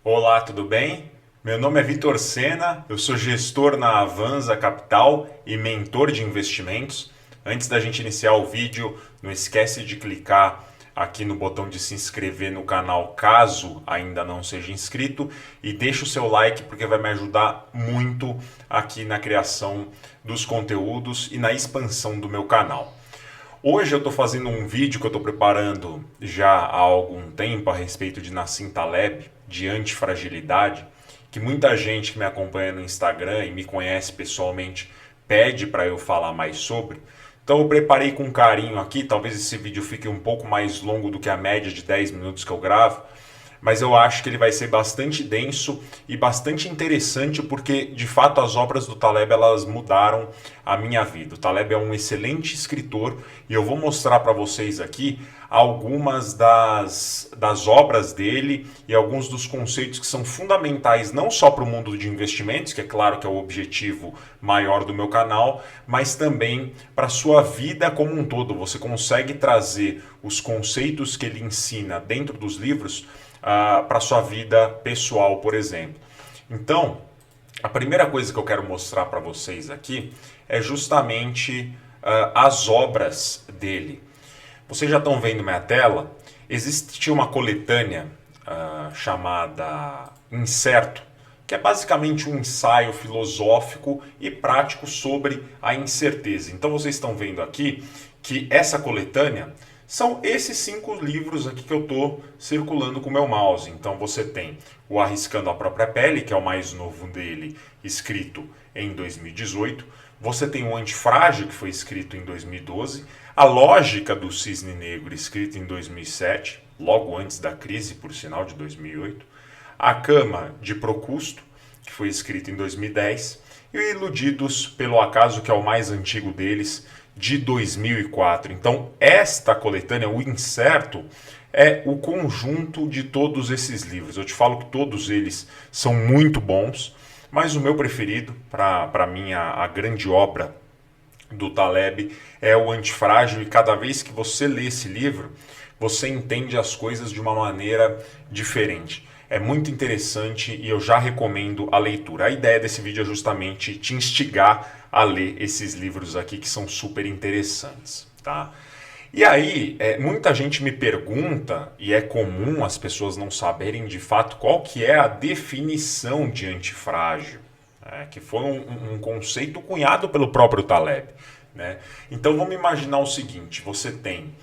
Olá, tudo bem? Meu nome é Vitor Sena, eu sou gestor na Avanza Capital e mentor de investimentos. Antes da gente iniciar o vídeo, não esquece de clicar aqui no botão de se inscrever no canal caso ainda não seja inscrito e deixa o seu like porque vai me ajudar muito aqui na criação dos conteúdos e na expansão do meu canal. Hoje eu estou fazendo um vídeo que eu estou preparando já há algum tempo a respeito de Nassim Taleb, de antifragilidade, que muita gente que me acompanha no Instagram e me conhece pessoalmente pede para eu falar mais sobre. Então eu preparei com carinho aqui, talvez esse vídeo fique um pouco mais longo do que a média de 10 minutos que eu gravo, mas eu acho que ele vai ser bastante denso e bastante interessante porque de fato as obras do Taleb elas mudaram a minha vida. O Taleb é um excelente escritor e eu vou mostrar para vocês aqui algumas das obras dele e alguns dos conceitos que são fundamentais não só para o mundo de investimentos, que é claro que é o objetivo maior do meu canal, mas também para a sua vida como um todo. Você consegue trazer os conceitos que ele ensina dentro dos livros para a sua vida pessoal, por exemplo. Então, a primeira coisa que eu quero mostrar para vocês aqui é justamente as obras dele. Vocês já estão vendo minha tela? Existe uma coletânea chamada Incerto, que é basicamente um ensaio filosófico e prático sobre a incerteza. Então vocês estão vendo aqui que essa coletânea são esses 5 livros aqui que eu estou circulando com o meu mouse. Então você tem o Arriscando a Própria Pele, que é o mais novo dele, escrito em 2018. Você tem o Antifrágil, que foi escrito em 2012. A Lógica do Cisne Negro, escrito em 2007, logo antes da crise, por sinal, de 2008. A Cama de Procusto, que foi escrito em 2010. E o Iludidos pelo Acaso, que é o mais antigo deles, de 2004. Então, esta coletânea, o Incerto, é o conjunto de todos esses livros. Eu te falo que todos eles são muito bons, mas o meu preferido, para mim, a grande obra do Taleb é o Antifrágil, e cada vez que você lê esse livro, você entende as coisas de uma maneira diferente. É muito interessante e eu já recomendo a leitura. A ideia desse vídeo é justamente te instigar a ler esses livros aqui que são super interessantes, tá? E aí, muita gente me pergunta, e é comum as pessoas não saberem de fato qual que é a definição de antifrágil, que foi um conceito cunhado pelo próprio Taleb, né? Então vamos imaginar o seguinte, você tem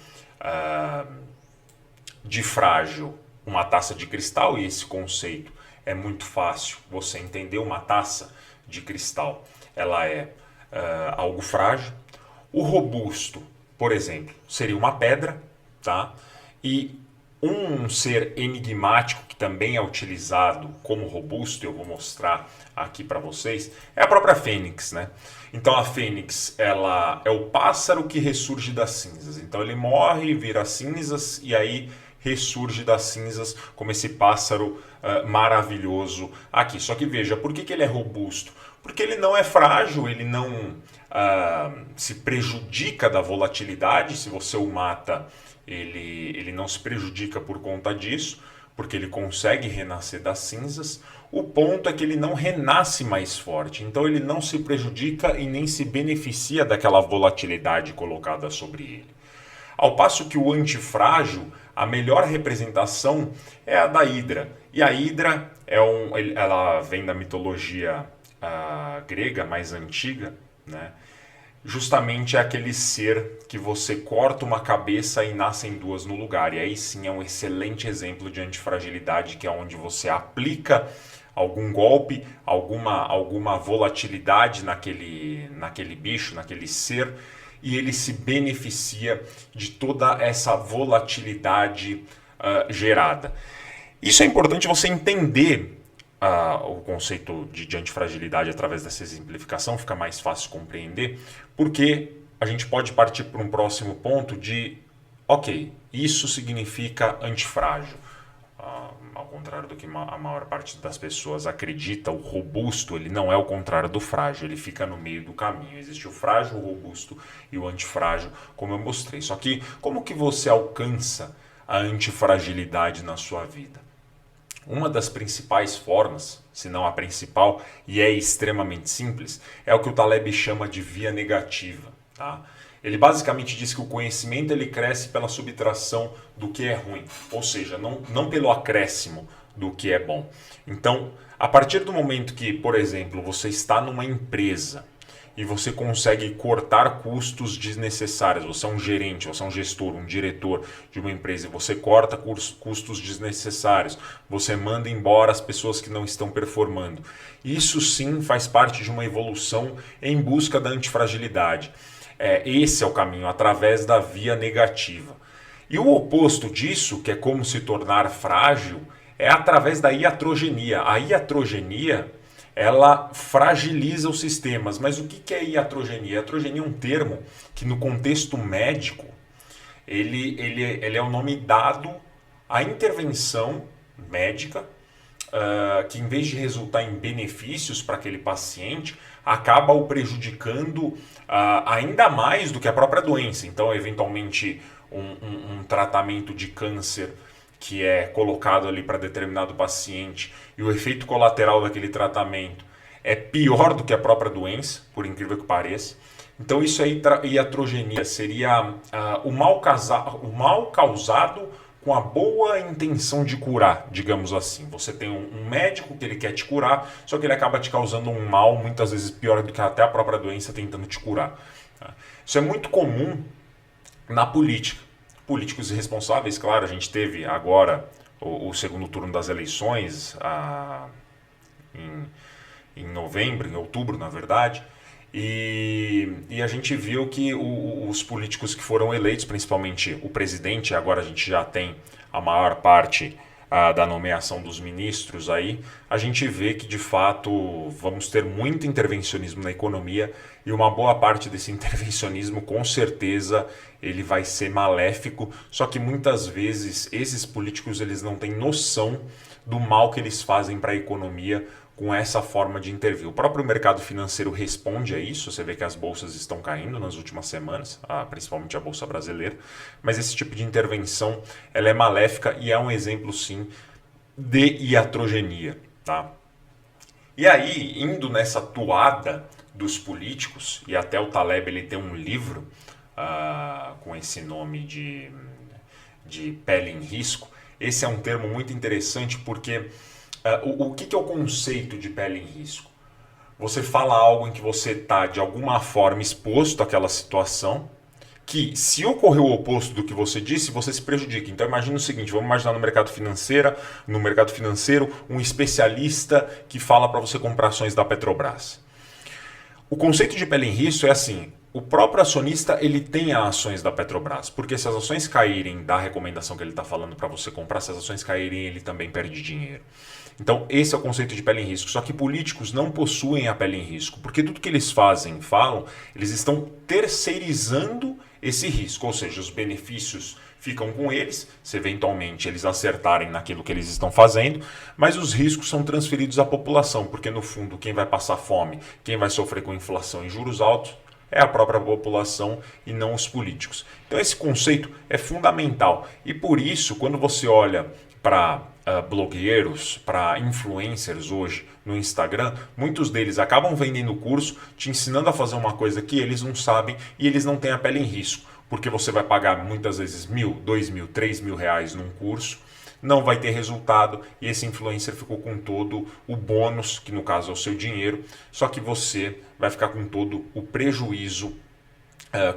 de frágil uma taça de cristal, e esse conceito é muito fácil você entender. Uma taça de cristal, ela é algo frágil. O robusto, por exemplo, seria uma pedra, tá? E um ser enigmático que também é utilizado como robusto, eu vou mostrar aqui para vocês, é a própria fênix, né? Então a fênix, ela é o pássaro que ressurge das cinzas. Então ele morre, vira cinzas e aí ressurge das cinzas como esse pássaro maravilhoso aqui. Só que veja, por que ele é robusto? Porque ele não é frágil, ele não se prejudica da volatilidade. Se você o mata, ele não se prejudica por conta disso, porque ele consegue renascer das cinzas. O ponto é que ele não renasce mais forte, então ele não se prejudica e nem se beneficia daquela volatilidade colocada sobre ele. Ao passo que o antifrágil, a melhor representação é a da Hidra. E a Hidra ela vem da mitologia grega mais antiga, né? Justamente é aquele ser que você corta uma cabeça e nascem duas no lugar. E aí sim é um excelente exemplo de antifragilidade, que é onde você aplica algum golpe, alguma volatilidade naquele bicho, naquele ser, e ele se beneficia de toda essa volatilidade gerada. Isso é importante você entender o conceito de antifragilidade através dessa exemplificação, fica mais fácil compreender, porque a gente pode partir para um próximo ponto de, ok, isso significa antifrágil. Ao contrário do que a maior parte das pessoas acredita, o robusto ele não é o contrário do frágil, ele fica no meio do caminho. Existe o frágil, o robusto e o antifrágil, como eu mostrei. Só que como que você alcança a antifragilidade na sua vida? Uma das principais formas, se não a principal, e é extremamente simples, é o que o Taleb chama de via negativa. Tá? Ele basicamente diz que o conhecimento ele cresce pela subtração do que é ruim, ou seja, não pelo acréscimo do que é bom. Então, a partir do momento que, por exemplo, você está numa empresa e você consegue cortar custos desnecessários, você é um gerente, você é um gestor, um diretor de uma empresa, e você corta custos desnecessários, você manda embora as pessoas que não estão performando. Isso sim faz parte de uma evolução em busca da antifragilidade. Esse é o caminho, através da via negativa. E o oposto disso, que é como se tornar frágil, é através da iatrogenia. A iatrogenia, ela fragiliza os sistemas. Mas o que é iatrogenia? Iatrogenia é um termo que no contexto médico, ele é o nome dado à intervenção médica que em vez de resultar em benefícios para aquele paciente, acaba o prejudicando ainda mais do que a própria doença. Então, eventualmente, um tratamento de câncer que é colocado ali para determinado paciente e o efeito colateral daquele tratamento é pior do que a própria doença, por incrível que pareça. Então, isso aí, iatrogenia, seria o mal causado com a boa intenção de curar, digamos assim. Você tem um médico que ele quer te curar, só que ele acaba te causando um mal, muitas vezes pior do que até a própria doença tentando te curar. Isso é muito comum na política. Políticos irresponsáveis, claro, a gente teve agora o segundo turno das eleições em novembro, em outubro, na verdade, e a gente viu que os políticos que foram eleitos, principalmente o presidente, agora a gente já tem a maior parte da nomeação dos ministros aí, a gente vê que de fato vamos ter muito intervencionismo na economia e uma boa parte desse intervencionismo com certeza ele vai ser maléfico, só que muitas vezes esses políticos eles não têm noção do mal que eles fazem para a economia com essa forma de intervir. O próprio mercado financeiro responde a isso, você vê que as bolsas estão caindo nas últimas semanas, principalmente a bolsa brasileira, mas esse tipo de intervenção ela é maléfica e é um exemplo sim de iatrogenia. Tá? E aí, indo nessa toada dos políticos, e até o Taleb ele tem um livro com esse nome de pele em risco, esse é um termo muito interessante porque o que é o conceito de pele em risco? Você fala algo em que você está de alguma forma exposto àquela situação, que se ocorrer o oposto do que você disse, você se prejudica. Então imagina o seguinte, vamos imaginar no mercado financeiro, um especialista que fala para você comprar ações da Petrobras. O conceito de pele em risco é assim, o próprio acionista ele tem as ações da Petrobras, porque se as ações caírem da recomendação que ele está falando para você comprar, se as ações caírem ele também perde dinheiro. Então esse é o conceito de pele em risco, só que políticos não possuem a pele em risco, porque tudo que eles falam, eles estão terceirizando esse risco, ou seja, os benefícios ficam com eles, se eventualmente eles acertarem naquilo que eles estão fazendo, mas os riscos são transferidos à população, porque no fundo quem vai passar fome, quem vai sofrer com inflação e juros altos, é a própria população e não os políticos. Então esse conceito é fundamental e por isso quando você olha para blogueiros, para influencers hoje no Instagram, muitos deles acabam vendendo curso, te ensinando a fazer uma coisa que eles não sabem e eles não têm a pele em risco, porque você vai pagar muitas vezes R$1.000, R$2.000, R$3.000 num curso, não vai ter resultado e esse influencer ficou com todo o bônus, que no caso é o seu dinheiro, só que você vai ficar com todo o prejuízo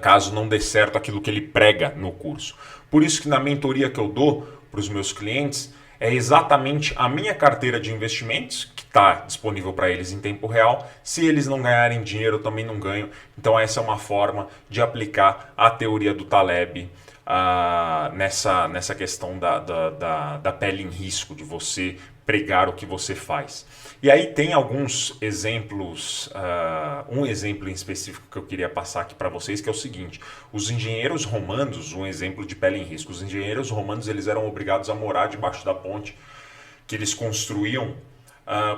caso não dê certo aquilo que ele prega no curso. Por isso que na mentoria que eu dou para os meus clientes, é exatamente a minha carteira de investimentos, que está disponível para eles em tempo real. Se eles não ganharem dinheiro, eu também não ganho. Então essa é uma forma de aplicar a teoria do Taleb nessa questão da pele em risco, de você pregar o que você faz. E aí tem alguns exemplos, um exemplo em específico que eu queria passar aqui para vocês, que é o seguinte: os engenheiros romanos, um exemplo de pele em risco, os engenheiros romanos eles eram obrigados a morar debaixo da ponte que eles construíam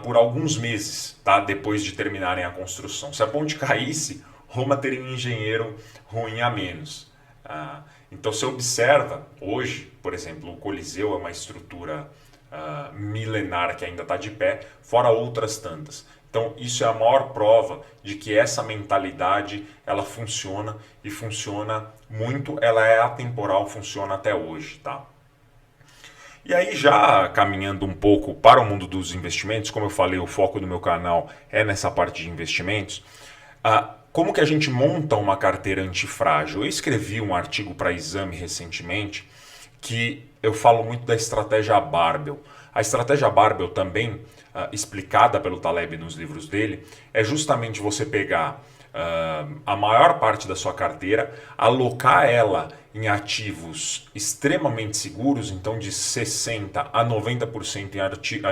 por alguns meses, tá? Depois de terminarem a construção. Se a ponte caísse, Roma teria um engenheiro ruim a menos. Então você observa, hoje, por exemplo, o Coliseu é uma estrutura milenar que ainda está de pé, fora outras tantas. Então isso é a maior prova de que essa mentalidade ela funciona e funciona muito, ela é atemporal, funciona até hoje, tá? E aí já caminhando um pouco para o mundo dos investimentos, como eu falei, o foco do meu canal é nessa parte de investimentos. Como que a gente monta uma carteira antifrágil? Eu escrevi um artigo para Exame recentemente que eu falo muito da estratégia Barbell. A estratégia Barbell também, explicada pelo Taleb nos livros dele, é justamente você pegar a maior parte da sua carteira, alocar ela em ativos extremamente seguros, então de 60% a 90%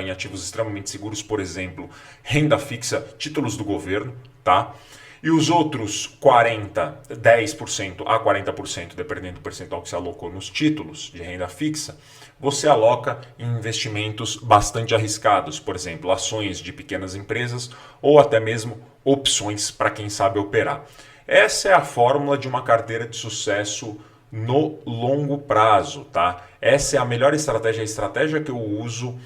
em ativos extremamente seguros, por exemplo, renda fixa, títulos do governo, tá? E os outros 10% a 40%, dependendo do percentual que você alocou nos títulos de renda fixa, você aloca em investimentos bastante arriscados, por exemplo, ações de pequenas empresas ou até mesmo opções para quem sabe operar. Essa é a fórmula de uma carteira de sucesso no longo prazo, tá? Essa é a melhor estratégia, a estratégia que eu uso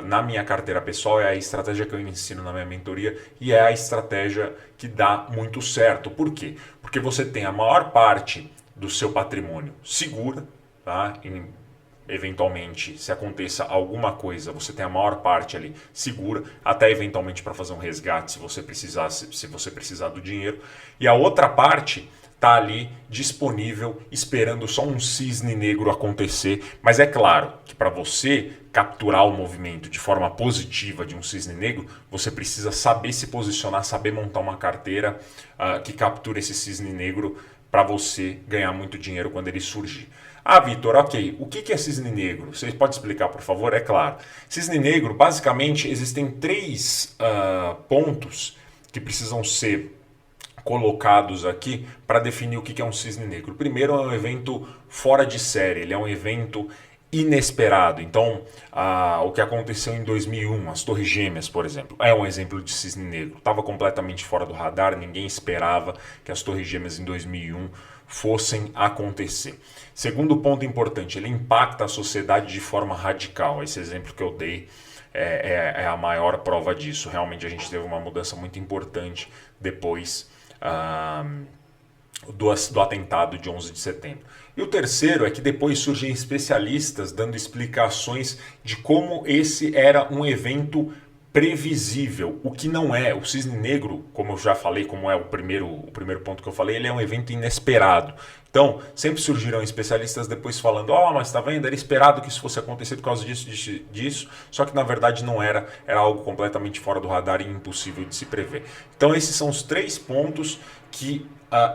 na minha carteira pessoal, é a estratégia que eu ensino na minha mentoria e é a estratégia que dá muito certo. Por quê? Porque você tem a maior parte do seu patrimônio segura, tá? Eventualmente, se aconteça alguma coisa, você tem a maior parte ali segura, até eventualmente para fazer um resgate se você precisar do dinheiro. E a outra parte está ali disponível, esperando só um cisne negro acontecer. Mas é claro que para você capturar o movimento de forma positiva de um cisne negro, você precisa saber se posicionar, saber montar uma carteira que capture esse cisne negro para você ganhar muito dinheiro quando ele surgir. Ah, Vitor, ok. O que é cisne negro? Você pode explicar, por favor? É claro. Cisne negro, basicamente, existem três pontos que precisam ser colocados aqui para definir o que é um cisne negro. O primeiro é um evento fora de série, ele é um evento inesperado. Então, o que aconteceu em 2001, as Torres Gêmeas, por exemplo, é um exemplo de cisne negro. Estava completamente fora do radar, ninguém esperava que as Torres Gêmeas em 2001 fossem acontecer. Segundo ponto importante, ele impacta a sociedade de forma radical. Esse exemplo que eu dei é a maior prova disso. Realmente a gente teve uma mudança muito importante depois do atentado de 11 de setembro. E o terceiro é que depois surgem especialistas dando explicações de como esse era um evento previsível, o que não é. O cisne negro, como eu já falei, como é o primeiro ponto que eu falei, ele é um evento inesperado. Então, sempre surgiram especialistas depois falando, mas tá vendo, era esperado que isso fosse acontecer por causa disso, só que na verdade não era algo completamente fora do radar e impossível de se prever. Então, esses são os três pontos que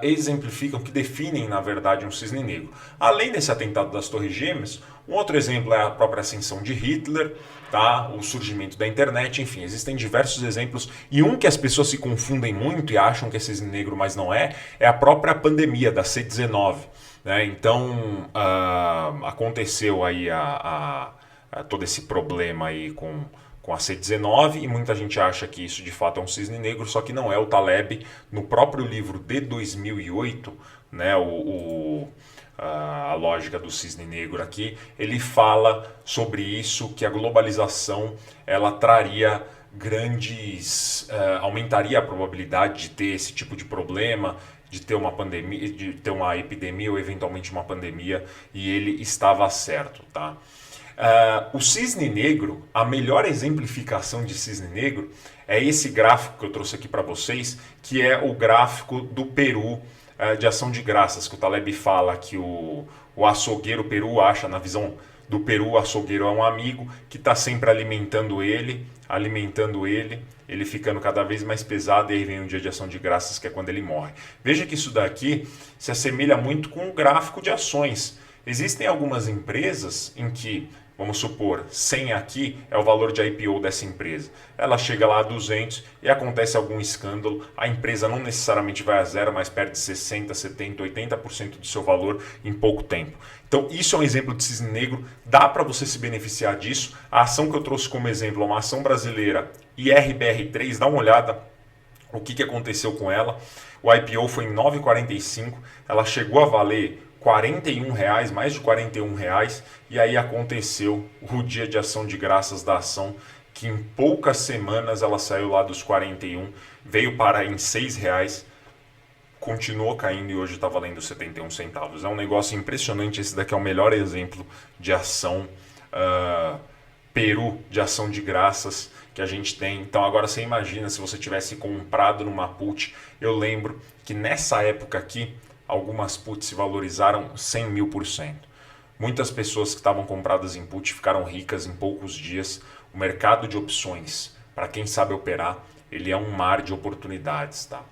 exemplificam, que definem, na verdade, um cisne negro. Além desse atentado das Torres Gêmeas, um outro exemplo é a própria ascensão de Hitler, tá? O surgimento da internet, enfim, existem diversos exemplos. E um que as pessoas se confundem muito e acham que é cisne negro, mas não é a própria pandemia da C-19. Né? Então, aconteceu aí todo esse problema aí com a C-19 e muita gente acha que isso de fato é um cisne negro, só que não é. O Taleb, no próprio livro de 2008, né, a lógica do cisne negro aqui, ele fala sobre isso, que a globalização ela traria aumentaria a probabilidade de ter esse tipo de problema, de ter uma pandemia, de ter uma epidemia ou eventualmente uma pandemia, e ele estava certo, tá? O cisne negro, a melhor exemplificação de cisne negro é esse gráfico que eu trouxe aqui para vocês, que é o gráfico do Peru de ação de graças, que o Taleb fala que o açougueiro Peru acha, na visão do Peru, o açougueiro é um amigo que está sempre alimentando ele, ele ficando cada vez mais pesado, e aí vem o dia de ação de graças, que é quando ele morre. Veja que isso daqui se assemelha muito com o gráfico de ações. Existem algumas empresas em que, vamos supor, 100 aqui é o valor de IPO dessa empresa. Ela chega lá a 200 e acontece algum escândalo, a empresa não necessariamente vai a zero, mas perde 60%, 70%, 80% do seu valor em pouco tempo. Então isso é um exemplo de cisne negro, dá para você se beneficiar disso. A ação que eu trouxe como exemplo é uma ação brasileira, IRBR3, dá uma olhada o que aconteceu com ela. O IPO foi em 9,45, ela chegou a valer R$ 41, mais de R$ 41, e aí aconteceu o dia de ação de graças da ação, que em poucas semanas ela saiu lá dos 41, veio parar em R$ 6, continuou caindo e hoje está valendo 71 centavos. É um negócio impressionante, esse daqui é o melhor exemplo de ação Peru, de ação de graças que a gente tem. Então agora você imagina se você tivesse comprado numa put. Eu lembro que nessa época aqui, algumas puts se valorizaram 100.000%. Muitas pessoas que estavam compradas em put ficaram ricas em poucos dias. O mercado de opções, para quem sabe operar, ele é um mar de oportunidades, tá?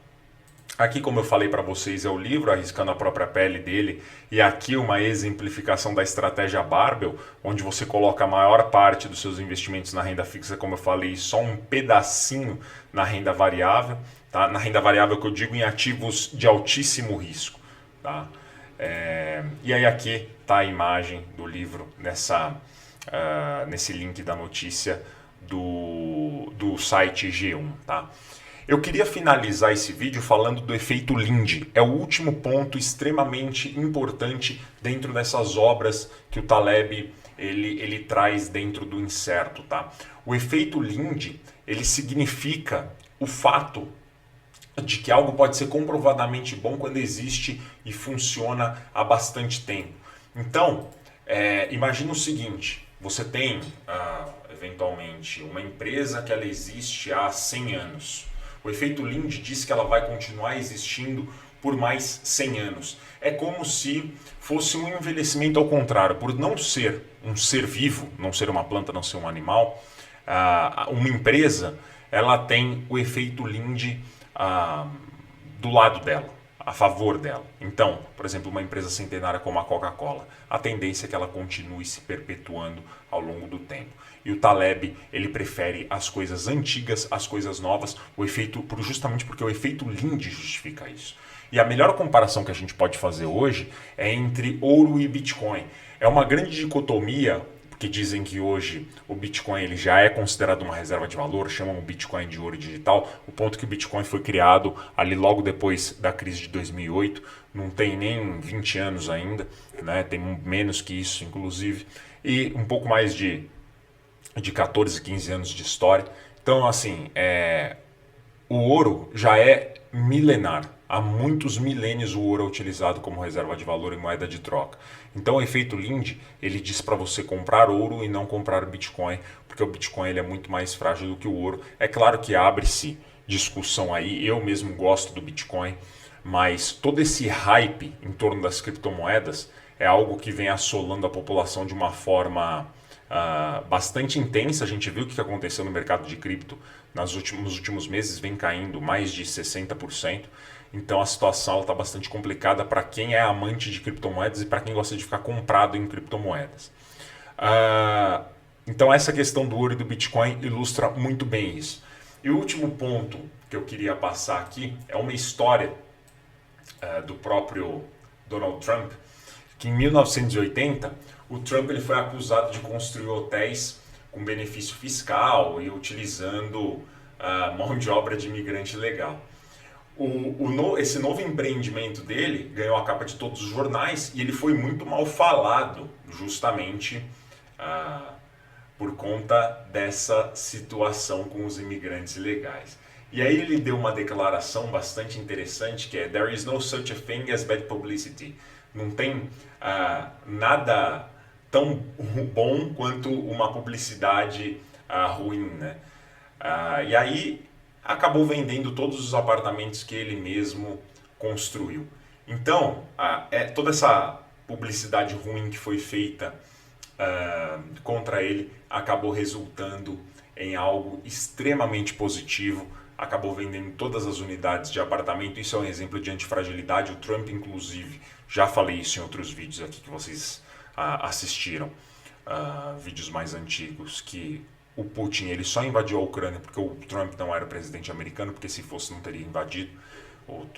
Aqui, como eu falei para vocês, é o livro Arriscando a Própria Pele dele, e aqui uma exemplificação da estratégia Barbell, onde você coloca a maior parte dos seus investimentos na renda fixa, como eu falei, só um pedacinho na renda variável, tá? Na renda variável que eu digo em ativos de altíssimo risco, tá? E aí aqui está a imagem do livro nesse link da notícia do site G1, tá? Eu queria finalizar esse vídeo falando do efeito Lindy. É o último ponto extremamente importante dentro dessas obras que o Taleb ele traz dentro do incerto, tá? O efeito Lindy, ele significa o fato de que algo pode ser comprovadamente bom quando existe e funciona há bastante tempo. Então, imagina o seguinte, você tem eventualmente uma empresa que ela existe há 100 anos. O efeito Lindy diz que ela vai continuar existindo por mais 100 anos. É como se fosse um envelhecimento ao contrário. Por não ser um ser vivo, não ser uma planta, não ser um animal, uma empresa ela tem o efeito Lindy do lado dela, a favor dela. Então, por exemplo, uma empresa centenária como a Coca-Cola, a tendência é que ela continue se perpetuando ao longo do tempo. E o Taleb, ele prefere as coisas antigas, as coisas novas, justamente porque o efeito Lindy justifica isso. E a melhor comparação que a gente pode fazer hoje é entre ouro e Bitcoin. É uma grande dicotomia, porque dizem que hoje o Bitcoin ele já é considerado uma reserva de valor, chamam o Bitcoin de ouro digital. O ponto que o Bitcoin foi criado ali logo depois da crise de 2008, não tem nem 20 anos ainda, né? Tem menos que isso, inclusive, e um pouco mais de 14, 15 anos de história. Então, assim, o ouro já é milenar. Há muitos milênios o ouro é utilizado como reserva de valor e moeda de troca. Então o efeito Lindy, ele diz para você comprar ouro e não comprar Bitcoin, porque o Bitcoin ele é muito mais frágil do que o ouro. É claro que abre-se discussão aí, eu mesmo gosto do Bitcoin, mas todo esse hype em torno das criptomoedas é algo que vem assolando a população de uma forma bastante intensa. A gente viu o que aconteceu no mercado de cripto nos últimos meses, vem caindo mais de 60%. Então a situação está bastante complicada para quem é amante de criptomoedas e para quem gosta de ficar comprado em criptomoedas. Então essa questão do ouro e do Bitcoin ilustra muito bem isso. E o último ponto que eu queria passar aqui é uma história do próprio Donald Trump, que em 1980 o Trump ele foi acusado de construir hotéis com benefício fiscal e utilizando mão de obra de imigrante ilegal. Esse novo empreendimento dele ganhou a capa de todos os jornais e ele foi muito mal falado justamente por conta dessa situação com os imigrantes ilegais. E aí ele deu uma declaração bastante interessante que é "There is no such a thing as bad publicity". Não tem nada tão bom quanto uma publicidade ruim, né? E aí acabou vendendo todos os apartamentos que ele mesmo construiu. Então, toda essa publicidade ruim que foi feita contra ele acabou resultando em algo extremamente positivo. Acabou vendendo todas as unidades de apartamento. Isso é um exemplo de antifragilidade. O Trump, inclusive, já falei isso em outros vídeos aqui que vocês assistiram, vídeos mais antigos, que o Putin ele só invadiu a Ucrânia porque o Trump não era presidente americano, porque se fosse não teria invadido.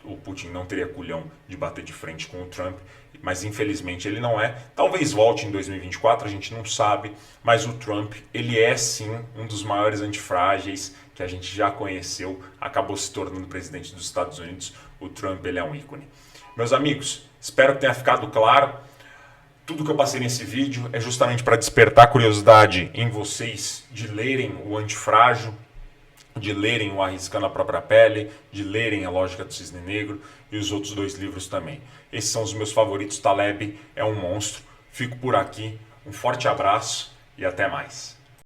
O Putin não teria culhão de bater de frente com o Trump, mas infelizmente ele não é. Talvez volte em 2024, a gente não sabe, mas o Trump ele é sim um dos maiores antifrágeis que a gente já conheceu, acabou se tornando presidente dos Estados Unidos. O Trump ele é um ícone. Meus amigos, Espero que tenha ficado claro. Tudo que eu passei nesse vídeo é justamente para despertar curiosidade em vocês de lerem o Antifrágil, de lerem o Arriscando a Própria Pele, de lerem A Lógica do Cisne Negro e os outros 2 livros também. Esses são os meus favoritos. Taleb é um monstro. Fico por aqui. Um forte abraço e até mais.